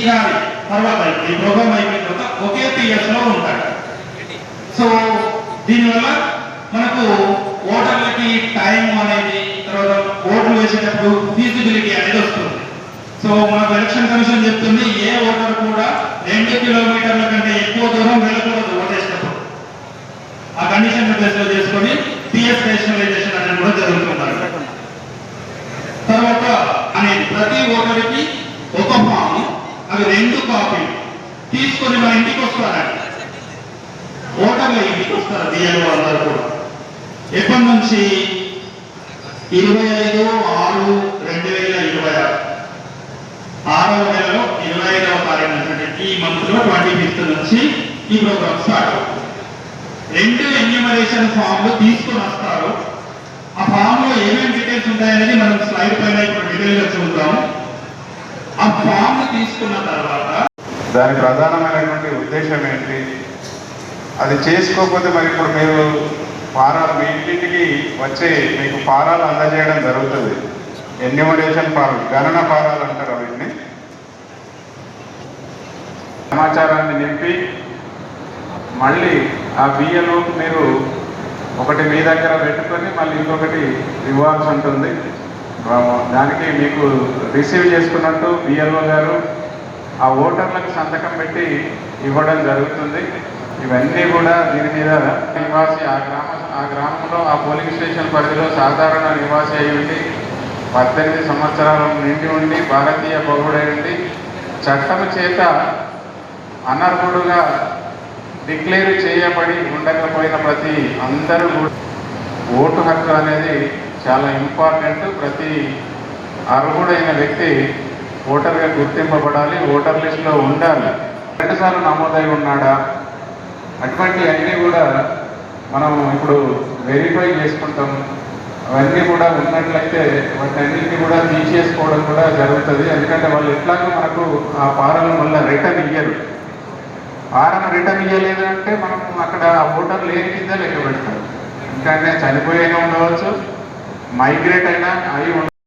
గారి తర్వాత ఈ ప్రోగ్రామ్ అయిపోయిన తర్వాత ఒకే PS లో ఉంటాడు. సో దీనివల్ల మనకు ఓటర్లకి టైం అనేది, తర్వాత ఓట్లు వేసేటప్పుడు ఫీజిబిలిటీ అనేది వస్తుంది. సో మనకు ఎలక్షన్ కమిషన్ చెప్తుంది ఏ ఓటర్ కూడా 2 కిలోమీటర్ల కంటే ఎక్కువ దూరం వెళ్ళకూడదు ఓటేసినప్పుడు. ఆ కండిషన్ బేస్ లో చేసుకొని PS రేషనలైజేషన్ అనేది కూడా జరుగుతున్నారు. తర్వాత అనేది ప్రతి ఓటర్కి ఒక ఫామ్, అవి 2 కాపీలు తీసుకొని మన ఇంటికి వస్తారండి. ఓటర్ల ఇంటికి వస్తారు బిఎల్ఓ అందరూ కూడా. ఎప్పటి నుంచి 25/6/2026 6వ నెలలో 25వ తారీఖు అంటే ఈ మంత్ లో 25th నుంచి ఈ ప్రోగ్రామ్ స్టార్ట్ అవుతుంది. 2 ఎన్యూమరేషన్ ఫామ్లు తీసుకొని వస్తారు. ఆ ఫామ్ లో ఏమేమి డీటెయిల్స్ ఉంటాయనేది మనం స్లైడ్ పైన ఇప్పుడు డీటెయిల్ గా చూద్దాం. ఆ ఫామ్ తీసుకున్న తర్వాత దాని ప్రధానమైనటువంటి ఉద్దేశం ఏంటి, అది చేసుకోకపోతే మరి ఇప్పుడు మీరు ఫారాలు మీ ఇంటికి వచ్చి మీకు ఫారాలు అందజేయడం జరుగుతుంది. ఎన్యూమరేషన్ ఫారం, గణన ఫారాలు అంటారు వీటిని. సమాచారాన్ని నింపి మళ్ళీ ఆ బియ్యను మీరు ఒకటి మీ దగ్గర పెట్టుకొని మళ్ళీ ఇంకొకటి ఇవ్వాల్సి ఉంటుంది. దానికి మీకు రిసీవ్ చేసుకున్నట్టు బిఎల్ఓ గారు ఆ ఓటర్లకు సంతకం పెట్టి ఇవ్వడం జరుగుతుంది. ఇవన్నీ కూడా దీని మీద నివాసి ఆ గ్రామంలో ఆ పోలింగ్ స్టేషన్ పరిధిలో సాధారణ నివాసి అయి ఉండి 18 సంవత్సరాలు నిండి ఉండి భారతీయ పౌరుడై ఉండి చట్టము చేత అనర్హుడుగా డిక్లేర్ చేయబడి ఉండకపోయిన ప్రతి అందరూ ఓటు హక్కు అనేది చాలా ఇంపార్టెంట్. ప్రతి అర్హుడైన వ్యక్తి ఓటర్గా గుర్తింపబడాలి, ఓటర్ లిస్టులో ఉండాలి. 2 సార్లు నమోదై ఉన్నాడా, అటువంటి అన్నీ కూడా మనం ఇప్పుడు వెరిఫై చేసుకుంటాం. అవన్నీ కూడా ఉన్నట్లయితే వాటన్నింటినీ కూడా తీసేసుకోవడం కూడా జరుగుతుంది. ఎందుకంటే వాళ్ళు ఎట్లాగో మనకు ఆ ఫారాలను మళ్ళీ రిటర్న్ ఇయ్యరు. ఫారం రిటర్న్ ఇయ్యలేదు అంటే మనం అక్కడ ఓటర్ లేని కింద లెక్క పెడతాం. ఎందుకంటే చనిపోయినా ఉండవచ్చు, మైగ్రేట్ అయినా అయి